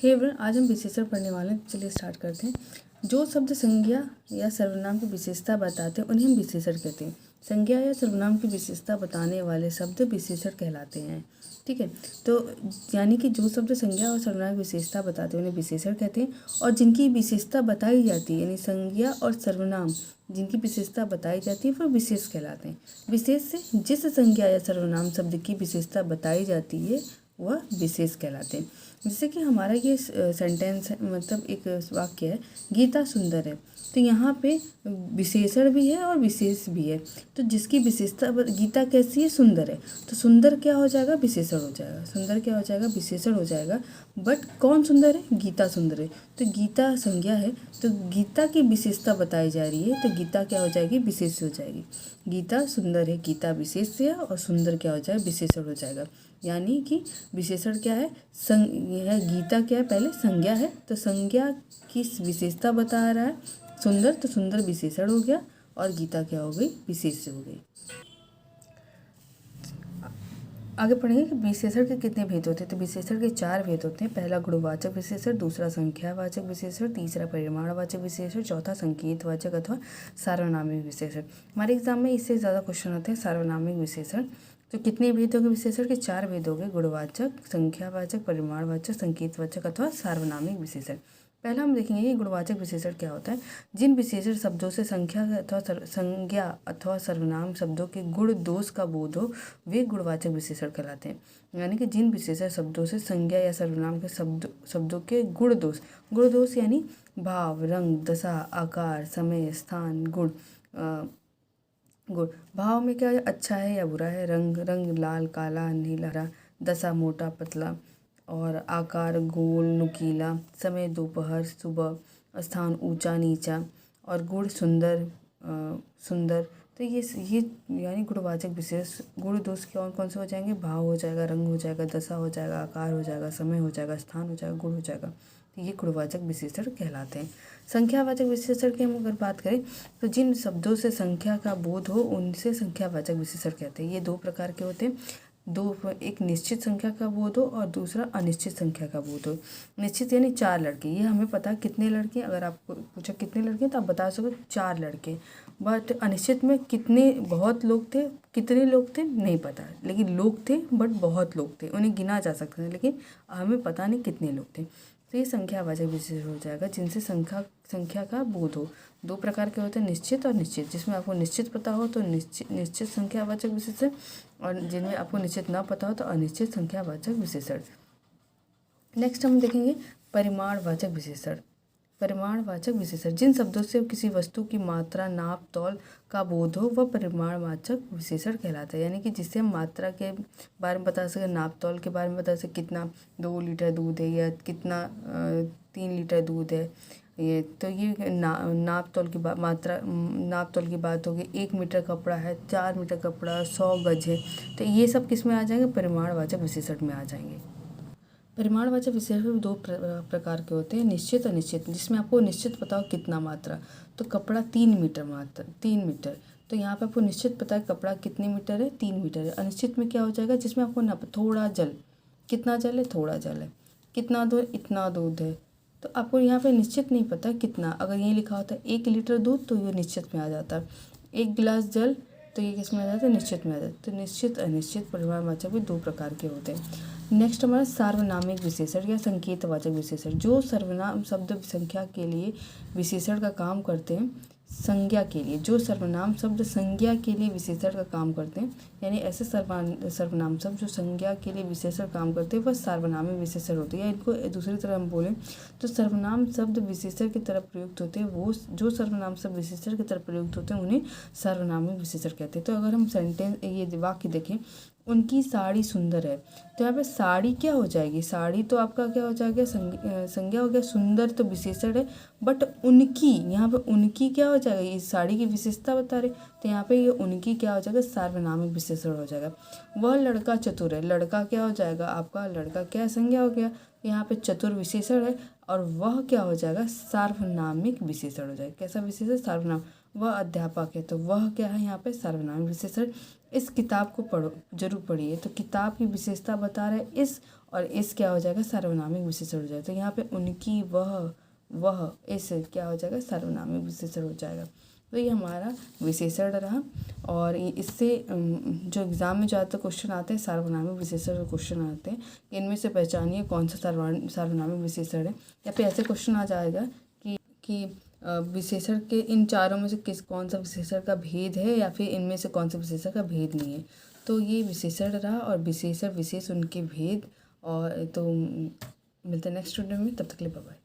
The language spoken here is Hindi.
हे एवरीवन, आज हम विशेषण पढ़ने वाले हैं। चलिए स्टार्ट करते हैं। जो शब्द संज्ञा या सर्वनाम की विशेषता बताते हैं उन्हें हम विशेषण कहते हैं। संज्ञा या सर्वनाम की विशेषता बताने वाले शब्द विशेषण कहलाते हैं। ठीक है, तो यानी कि जो शब्द संज्ञा और सर्वनाम की विशेषता बताते हैं उन्हें विशेषण कहते हैं, और जिनकी विशेषता बताई जाती है यानी संज्ञा और सर्वनाम जिनकी विशेषता बताई जाती है वह विशेष कहलाते हैं। विशेष से जिस संज्ञा या सर्वनाम शब्द की विशेषता बताई जाती है वह विशेष कहलाते हैं। जैसे कि हमारा ये सेंटेंस है, मतलब एक वाक्य है, गीता सुंदर है। तो यहाँ पे विशेषण भी है और विशेष भी है। तो जिसकी विशेषता, गीता कैसी है, सुंदर है, तो सुंदर क्या हो जाएगा, विशेषण हो जाएगा। सुंदर क्या हो जाएगा, विशेषण हो जाएगा। बट कौन सुंदर है, गीता सुंदर है। तो गीता संज्ञा है, तो गीता की विशेषता बताई जा रही है, तो गीता क्या हो जाएगी, विशेष हो जाएगी। गीता सुंदर है, गीता विशेष है, और सुंदर क्या हो जाएगा, विशेषण हो जाएगा। यानी कि विशेषण क्या है, यह गीता क्या है, पहले संज्ञा है, तो संज्ञा की विशेषता बता रहा है सुंदर, तो सुंदर विशेषण हो गया, और गीता क्या हो गई, विशेष हो गई। आगे पढ़ेंगे कि विशेषण के कितने भेद होते हैं। तो विशेषण के 4 भेद होते हैं। पहला गुणवाचक विशेषण, दूसरा संख्यावाचक विशेषण, तीसरा परिमाणवाचक विशेषण, चौथा संकेतवाचक अथवा सार्वनामिक विशेषण। हमारे एग्जाम में इससे ज़्यादा क्वेश्चन होते हैं सार्वनामिक विशेषण। तो कितने भेद हो गए विशेषण के, 4 भेद हो गए, गुणवाचक, संख्यावाचक, परिमाणवाचक, संकेतवाचक अथवा सार्वनामिक विशेषण। पहला हम देखेंगे कि गुणवाचक विशेषण क्या होता है। जिन विशेषण शब्दों से संख्या अथवा सर्वनाम शब्दों के गुण दोष का बोध हो वे गुणवाचक विशेषण कहलाते हैं। यानी कि जिन विशेषण शब्दों से संज्ञा या सर्वनाम के शब्दों के गुण दोष यानी भाव, रंग, दशा, आकार, समय, स्थान, गुण भाव में क्या है, अच्छा है या बुरा है, रंग लाल, काला, नीला, हरा, दशा मोटा पतला, और आकार गोल नुकीला, समय दोपहर सुबह, स्थान ऊंचा नीचा, और गुण सुंदर। तो ये यानी गुणवाचक विशेष गुण दोष कौन कौन से हो जाएंगे, भाव हो जाएगा, रंग हो जाएगा, दशा हो जाएगा, आकार हो जाएगा, समय हो जाएगा, स्थान हो जाएगा, गुण हो जाएगा। तो ये गुणवाचक विशेषण कहलाते हैं। संख्यावाचक विशेषण की हम अगर बात करें तो जिन शब्दों से संख्या का बोध हो उनसे संख्यावाचक विशेषण कहते हैं। ये 2 प्रकार के होते हैं। एक निश्चित संख्या का बोध हो और दूसरा अनिश्चित संख्या का बोध हो। निश्चित यानी 4 लड़के, ये हमें पता है कितने लड़के, अगर आपको पूछा कितने लड़के तो आप बता सको 4 लड़के। बट अनिश्चित में बहुत लोग थे, कितने लोग थे नहीं पता, लेकिन लोग थे, बट बहुत लोग थे, उन्हें गिना जा सकता है, लेकिन हमें पता नहीं कितने लोग थे। तो ये संख्यावाचक विशेषण हो जाएगा जिनसे संख्या का बोध हो। 2 प्रकार के होते हैं, निश्चित और निश्चित। जिसमें आपको निश्चित पता हो तो निश्चित संख्यावाचक विशेषण, और जिनमें आपको निश्चित ना पता हो तो अनिश्चित संख्यावाचक विशेषण। नेक्स्ट हम देखेंगे परिमाणवाचक विशेषण। परिमाणवाचक विशेषण जिन शब्दों से किसी वस्तु की मात्रा, नाप, तौल का बोध हो वह परिमाणवाचक विशेषण कहलाता है। यानी कि जिससे हम मात्रा के बारे में बता सकें, नाप तौल के बारे में बता सकें, कितना 2 लीटर दूध है या कितना 3 लीटर दूध है, ये तो ये नाप तौल की बात होगी। 1 मीटर कपड़ा है, 4 मीटर कपड़ा, 100 गज है, तो ये सब किस में आ जाएंगे, परिमाणवाचक विशेषण में आ जाएंगे। परिमाणवाचक विशेषण 2 प्रकार के होते हैं, निश्चित और अनिश्चित। जिसमें आपको निश्चित पता हो कितना मात्रा, तो कपड़ा 3 मीटर, तो यहाँ पे आपको निश्चित पता है कपड़ा कितने मीटर है, 3 मीटर है। अनिश्चित में क्या हो जाएगा, जिसमें आपको ना थोड़ा जल, कितना जल है, थोड़ा जल है, कितना दूध, इतना दूध है, तो आपको यहाँ पे निश्चित नहीं पता कितना। अगर ये लिखा होता है 1 लीटर दूध तो ये निश्चित में आ जाता है, 1 गिलास जल तो ये किस में आ जाता है, निश्चित में आ जाता है। तो निश्चित अनिश्चित परिमाणवाचक भी 2 प्रकार के होते हैं। नेक्स्ट हमारा सार्वनामिक विशेषण या संकेतवाचक विशेषण। जो सर्वनाम शब्द संख्या के लिए विशेषण का काम करते हैं, संज्ञा के लिए जो सर्वनाम शब्द संज्ञा के लिए विशेषण का काम करते हैं, यानी ऐसे सर्वनाम शब्द जो संज्ञा के लिए विशेषण काम करते हैं वह सार्वनामिक विशेषण होते हैं। या इनको दूसरी तरह हम बोलें तो सर्वनाम शब्द विशेषण की तरफ प्रयुक्त होते हैं, वो जो सर्वनाम शब्द विशेषण की तरफ प्रयुक्त होते हैं उन्हें सार्वनामिक विशेषण कहते हैं। तो अगर हम ये वाक्य देखें, उनकी साड़ी सुंदर है, तो यहाँ पे साड़ी क्या हो जाएगी, साड़ी तो आपका क्या हो जाएगा, संज्ञा हो गया, सुंदर तो विशेषण है, बट उनकी, यहाँ पे उनकी क्या हो जाएगा, इस साड़ी की विशेषता बता रहे, तो यहाँ पे ये उनकी क्या हो जाएगा, सार्वनामिक विशेषण हो जाएगा। वह लड़का चतुर है, लड़का क्या हो जाएगा आपका, लड़का क्या संज्ञा हो गया, यहाँ पे चतुर विशेषण है, और वह क्या हो जाएगा, सार्वनामिक विशेषण हो जाएगा। कैसा विशेषण, सार्वनाम। वह अध्यापक है, तो वह क्या है यहाँ पे, सार्वनामिक विशेषण। इस किताब को पढ़ो, जरूर पढ़िए, तो किताब की विशेषता बता रहे इस, और इस क्या हो जाएगा, सार्वनामिक विशेषण हो जाएगा। तो यहाँ पे उनकी, वह, इस क्या हो जाएगा, सार्वनामिक विशेषण हो जाएगा। तो ये हमारा विशेषण रहा। और इससे जो एग्ज़ाम में ज़्यादातर क्वेश्चन आते हैं सार्वनामिक विशेषण के क्वेश्चन आते हैं। इनमें से पहचानिए कौन सा सार्वनामिक विशेषण है। या फिर ऐसे क्वेश्चन आ जाएगा कि विशेषण के इन चारों में से कौन सा विशेषण का भेद है, या फिर इनमें से कौन सा विशेषण का भेद नहीं है। तो ये विशेषण रहा, और विशेषण, विशेष, उनके भेद। और तो मिलते हैं नेक्स्ट वीडियो में, तब तक के लिए बाय बाय।